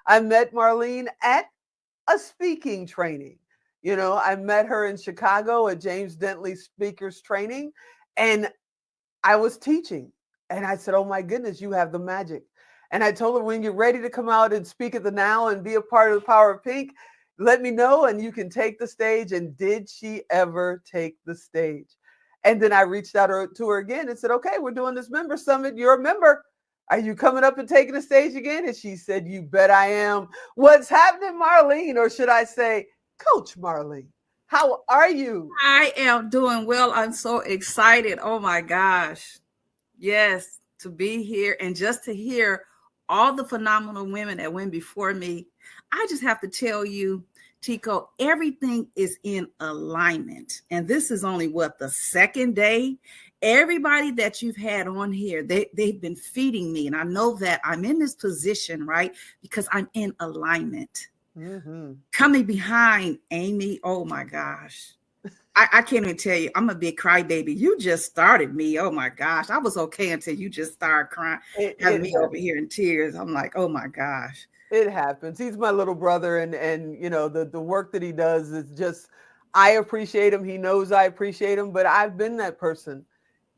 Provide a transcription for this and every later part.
I met Marlene at a speaking training. I met her in Chicago at James Dentley Speakers Training, and I was teaching. And I said, "Oh my goodness, you have the magic." And I told her, "When you're ready to come out and speak at the Now and be a part of the Power of Pink, let me know and you can take the stage." And did she ever take the stage? And then I reached out to her again and said, "Okay, we're doing this member summit. You're a member. Are you coming up and taking the stage again?" And she said, "You bet I am." What's happening, Marlene? Or should I say, Coach Marlene? How are you? I am doing well. I'm so excited. Oh my gosh. Yes, to be here and just to hear all the phenomenal women that went before me. I just have to tell you, Tico, everything is in alignment. And this is only what, the second day? Everybody that you've had on here, they've been feeding me. And I know that I'm in this position, right? Because I'm in alignment. Mm-hmm. Coming behind Amy, oh my gosh. I can't even tell you, I'm a big crybaby. You just started me. Oh my gosh. I was okay until you just started crying, having me over here in tears. I'm like, oh my gosh. It happens. He's my little brother, and the work that he does is just, I appreciate him. He knows I appreciate him, but I've been that person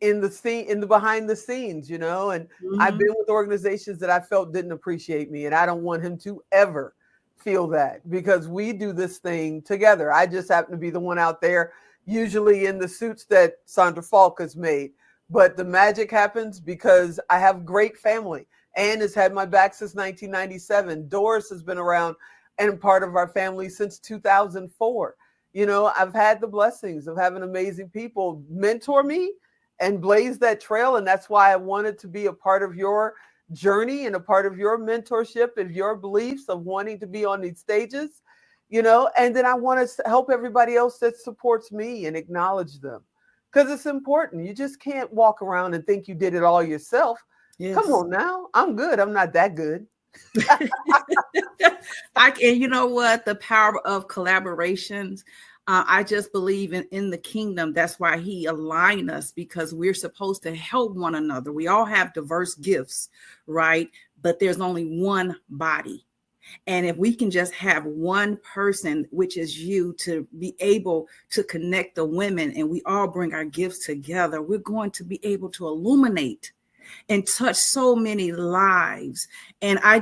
in the behind the scenes, and I've been with organizations that I felt didn't appreciate me, and I don't want him to ever feel that, because we do this thing together. I just happen to be the one out there, usually in the suits that Sandra Falk has made, but the magic happens because I have great family. Ann has had my back since 1997. Doris has been around and part of our family since 2004. I've had the blessings of having amazing people mentor me and blaze that trail. And that's why I wanted to be a part of your journey and a part of your mentorship and your beliefs of wanting to be on these stages, and then I want to help everybody else that supports me and acknowledge them, because it's important. You just can't walk around and think you did it all yourself. Yes. Come on now. I'm good. I'm not that good. And you know what? The power of collaborations. I just believe in the kingdom. That's why he aligned us, because we're supposed to help one another. We all have diverse gifts, right? But there's only one body. And if we can just have one person, which is you, to be able to connect the women, and we all bring our gifts together, we're going to be able to illuminate and touch so many lives. And I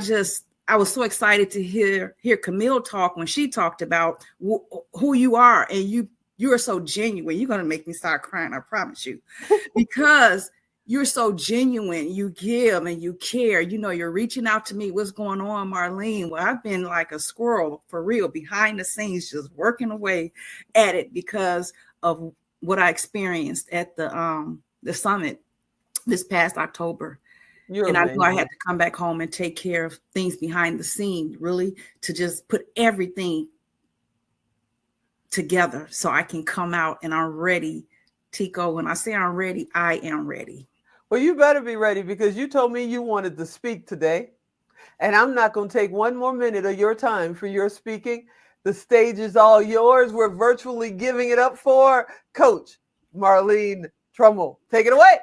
was so excited to hear Camille talk when she talked about who you are, and you are so genuine. You're going to make me start crying, I promise you, because you're so genuine. You give and you care. You're reaching out to me. What's going on, Marlene? Well, I've been like a squirrel, for real, behind the scenes, just working away at it because of what I experienced at the summit this past October. And I knew I had to come back home and take care of things behind the scene, really, to just put everything together so I can come out and I'm ready. Tico, when I say I'm ready, I am ready. Well, you better be ready, because you told me you wanted to speak today. And I'm not going to take one more minute of your time for your speaking. The stage is all yours. We're virtually giving it up for Coach Marlene Trimuel. Take it away.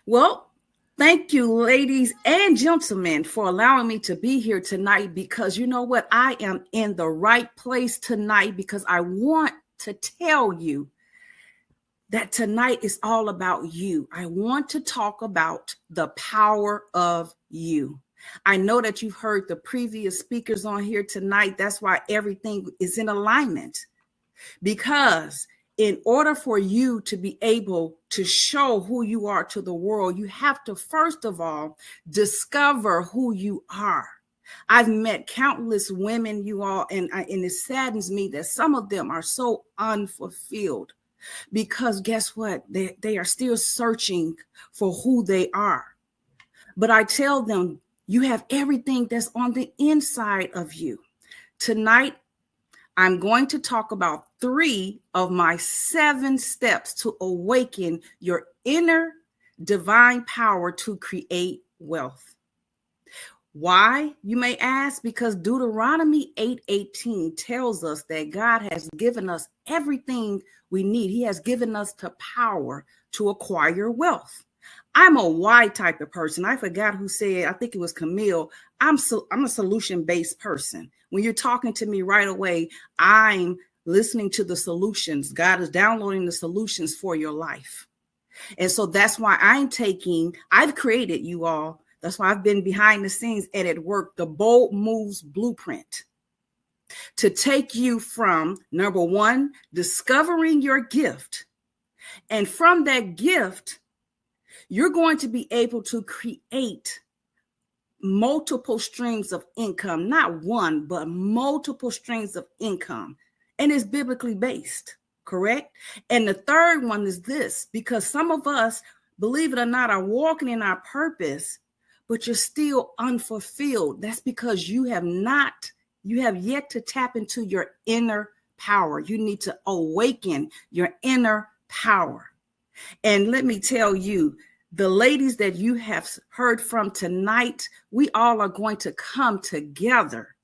Well, thank you, ladies and gentlemen, for allowing me to be here tonight, because you know what? I am in the right place tonight, because I want to tell you that tonight is all about you. I want to talk about the power of you. I know that you've heard the previous speakers on here tonight. That's why everything is in alignment, because in order for you to be able to show who you are to the world, you have to, first of all, discover who you are. I've met countless women, you all, and it saddens me that some of them are so unfulfilled, because guess what? They are still searching for who they are. But I tell them, you have everything that's on the inside of you. Tonight, I'm going to talk about 3 of my 7 steps to awaken your inner divine power to create wealth. Why, you may ask? Because Deuteronomy 8:18 tells us that God has given us everything we need. He has given us the power to acquire wealth. I'm a why type of person. I forgot who said, I think it was Camille. I'm a solution-based person. When you're talking to me right away, I'm listening to the solutions. God is downloading the solutions for your life. And so that's why I've created, you all. That's why I've been behind the scenes and at work, the Bold Moves Blueprint, to take you from, number one, discovering your gift. And from that gift, you're going to be able to create multiple streams of income, not one, but multiple streams of income. And it's biblically based, correct? And the third one is this, because some of us, believe it or not, are walking in our purpose, but you're still unfulfilled. That's because you have yet to tap into your inner power. You need to awaken your inner power. And let me tell you, the ladies that you have heard from tonight, we all are going to come together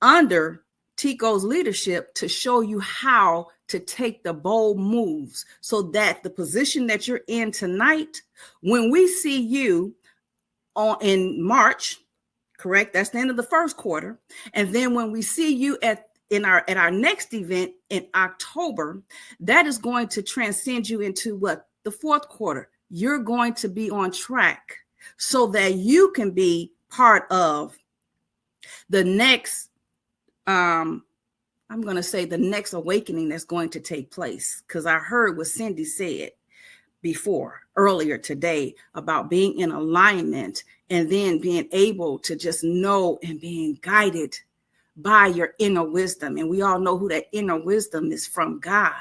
under Tico's leadership to show you how to take the bold moves so that the position that you're in tonight, when we see you in March, correct? That's the end of the first quarter. And then when we see you at our next event in October, that is going to transcend you into what? The fourth quarter. You're going to be on track so that you can be part of the next, I'm going to say the next awakening that's going to take place. Because I heard what Cindy said earlier today about being in alignment and then being able to just know and being guided by your inner wisdom. And we all know who that inner wisdom is, from God.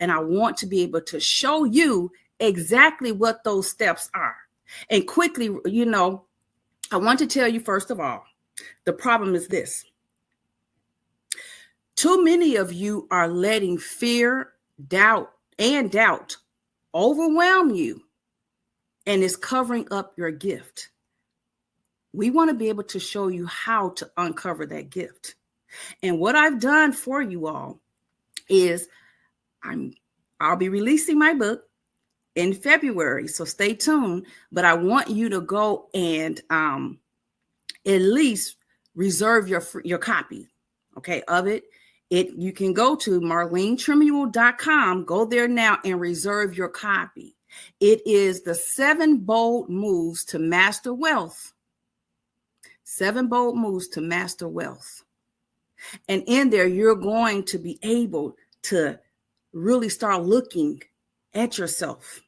And I want to be able to show you exactly what those steps are. And quickly, I want to tell you, first of all, the problem is this. Too many of you are letting fear, doubt overwhelm you, and it's covering up your gift. We want to be able to show you how to uncover that gift. And what I've done for you all is I'll be releasing my book in February, so stay tuned. But I want you to go and at least reserve your copy, okay, of it. You can go to marlenetrimuel.com, go there now and reserve your copy. It is the 7 bold moves to master wealth. 7 bold moves to master wealth. And in there, you're going to be able to really start looking at yourself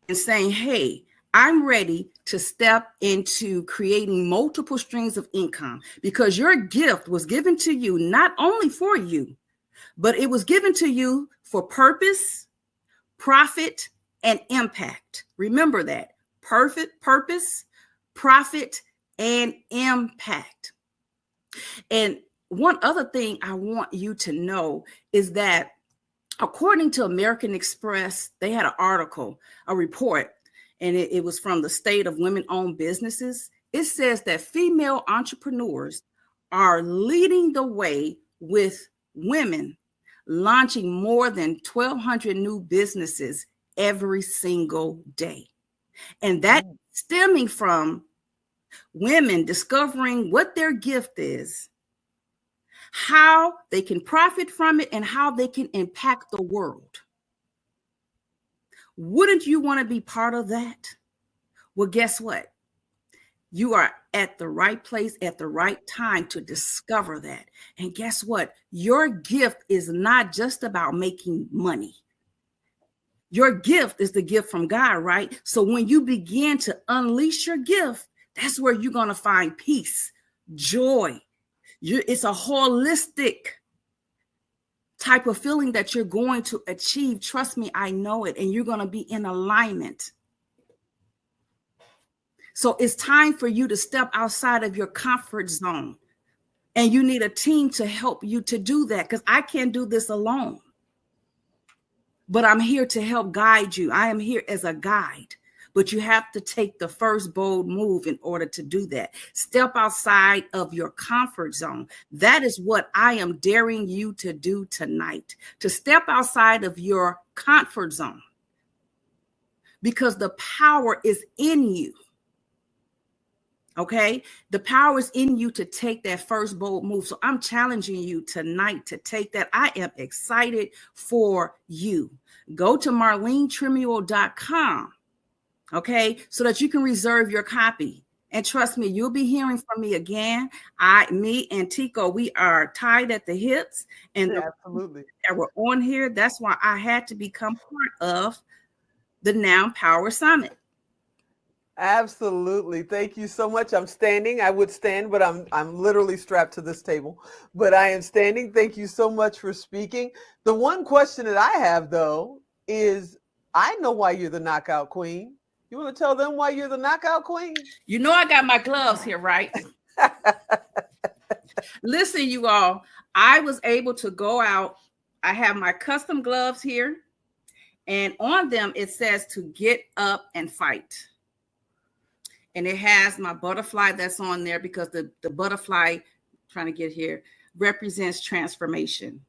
and saying, hey, I'm ready to step into creating multiple streams of income, because your gift was given to you not only for you, but it was given to you for purpose, profit, and impact. Remember that. Purpose, profit, and impact. And one other thing I want you to know is that according to American Express, they had an article, a report, and it was from the state of women-owned businesses. It says that female entrepreneurs are leading the way, with women launching more than 1,200 new businesses every single day. And that stemming from women discovering what their gift is, how they can profit from it, and how they can impact the world. Wouldn't you want to be part of that? Well, guess what? You are at the right place at the right time to discover that. And guess what? Your gift is not just about making money. Your gift is the gift from God, right? So when you begin to unleash your gift, that's where you're going to find peace, joy. It's a holistic type of feeling that you're going to achieve. Trust me, I know it. And you're going to be in alignment. So it's time for you to step outside of your comfort zone. And you need a team to help you to do that, because I can't do this alone. But I'm here to help guide you. I am here as a guide. But you have to take the first bold move in order to do that. Step outside of your comfort zone. That is what I am daring you to do tonight, to step outside of your comfort zone. because the power is in you. Okay, the power is in you to take that first bold move. So I'm challenging you tonight to take that. I am excited for you. Go to marlenetrimuel.com, okay, so that you can reserve your copy. And trust me, you'll be hearing from me again. Me and Tico, we are tied at the hips, and Absolutely. that we're on here. That's why I had to become part of the Now Power Summit. Absolutely. Thank you so much. I'm standing. I would stand, but I'm literally strapped to this table. But I am standing. Thank you so much for speaking. The one question that I have though is I know why you're the knockout queen. You want to tell them why you're the knockout queen? You know I got my gloves here, right? Listen, you all, I was able to go out. I have my custom gloves here, and on them it says to get up and fight. And it has my butterfly that's on there because the butterfly, trying to get here, represents transformation.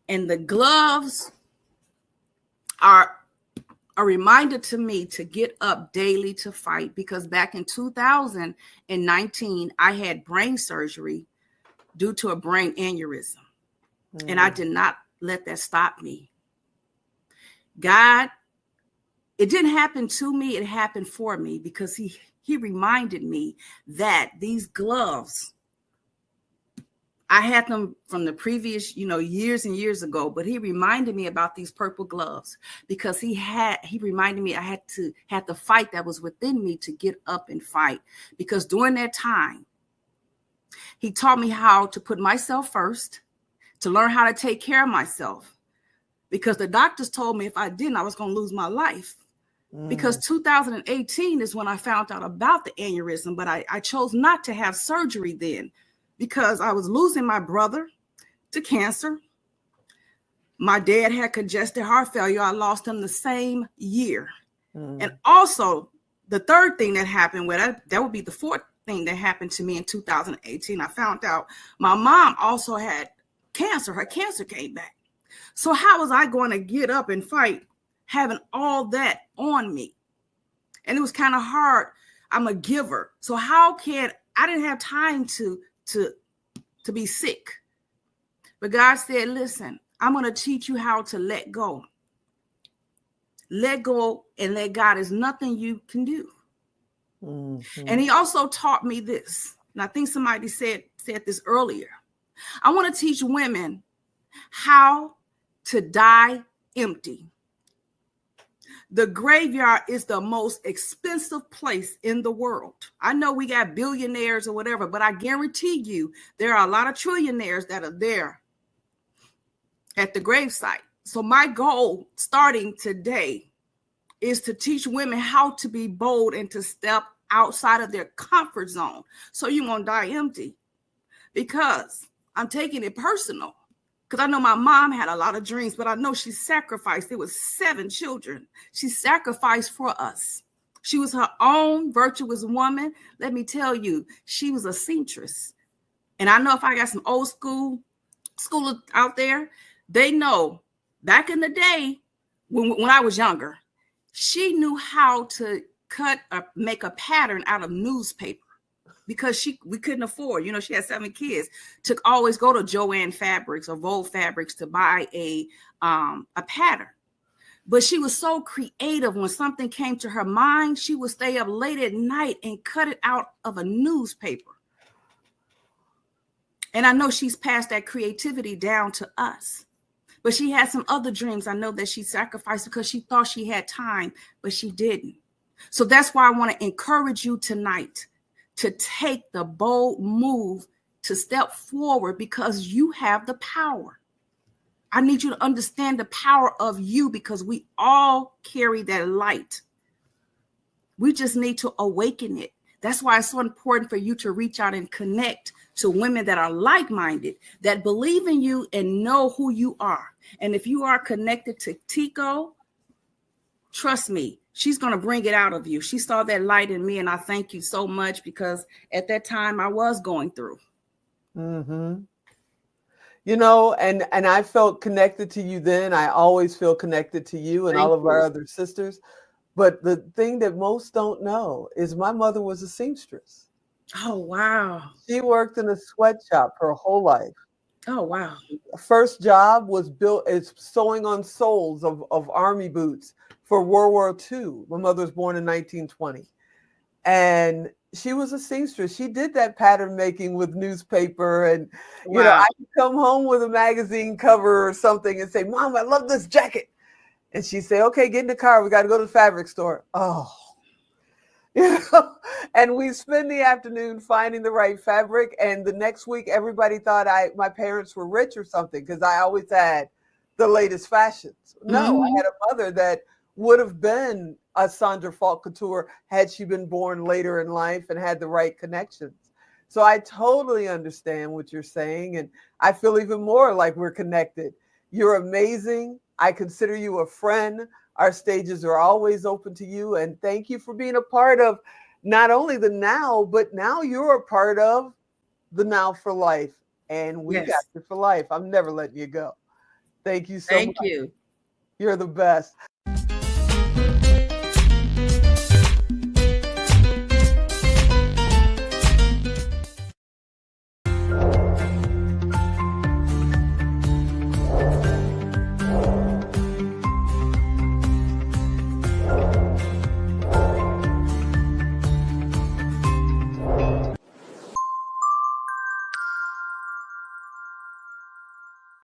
And the gloves are a reminder to me to get up daily to fight, because back in 2019, I had brain surgery due to a brain aneurysm. And I did not let that stop me. God, it didn't happen to me, it happened for me, because he reminded me that these gloves, I had them from the previous, years and years ago, but he reminded me about these purple gloves because he reminded me I had the fight that was within me to get up and fight, because during that time, he taught me how to put myself first, to learn how to take care of myself, because the doctors told me if I didn't, I was going to lose my life. Because 2018 is when I found out about the aneurysm, but I chose not to have surgery then because I was losing my brother to cancer. My dad had congestive heart failure. I lost him the same year. And also, the third thing that happened, that would be the fourth thing that happened to me in 2018. I found out my mom also had cancer. Her cancer came back. So how was I going to get up and fight having all that on me? And it was kind of hard. I'm a giver. So I didn't have time to be sick. But God said, listen, I'm going to teach you how to let go. Let go and let God. Is nothing you can do. And he also taught me this. And I think somebody said this earlier. I want to teach women how to die empty. The graveyard is the most expensive place in the world. I know we got billionaires or whatever, but I guarantee you there are a lot of trillionaires that are there at the gravesite. So my goal starting today is to teach women how to be bold and to step outside of their comfort zone. So you won't die empty, because I'm taking it personal. Because I know my mom had a lot of dreams, but I know she sacrificed. There was 7 children. She sacrificed for us. She was her own virtuous woman. Let me tell you, she was a seamstress. And I know if I got some old school out there, they know back in the day when I was younger, she knew how to make a pattern out of newspaper. Because we couldn't afford, she had 7 kids, to always go to Joanne Fabrics or Vogue Fabrics to buy a pattern. But she was so creative. When something came to her mind, she would stay up late at night and cut it out of a newspaper. And I know she's passed that creativity down to us. But she had some other dreams I know that she sacrificed because she thought she had time, but she didn't. So that's why I want to encourage you tonight to take the bold move to step forward, because you have the power. I need you to understand the power of you, because we all carry that light. We just need to awaken it. That's why it's so important for you to reach out and connect to women that are like-minded, that believe in you and know who you are. And if you are connected to Tico, trust me, she's going to bring it out of you. She saw that light in me, and I thank you so much, because at that time I was going through. And I felt connected to you then. I always feel connected to you and all of our other sisters. But the thing that most don't know is my mother was a seamstress. Oh, wow. She worked in a sweatshop her whole life. Oh, wow. First job was built is sewing on soles of army boots for World War II. My mother was born in 1920. And she was a seamstress. She did that pattern making with newspaper. And, I Wow. could come home with a magazine cover or something and say, Mom, I love this jacket. And she'd say, okay, get in the car. We got to go to the fabric store. Oh, you know, and we spend the afternoon finding the right fabric. And the next week, everybody thought my parents were rich or something because I always had the latest fashions. No, I Hmm. had a mother that would have been a Sandra Falk Couture had she been born later in life and had the right connections. So I totally understand what you're saying. And I feel even more like we're connected. You're amazing. I consider you a friend. Our stages are always open to you. And thank you for being a part of not only the now, but now you're a part of the now for life. And we got Yes. you for life. I'm never letting you go. Thank you so much. Thank you. You're the best.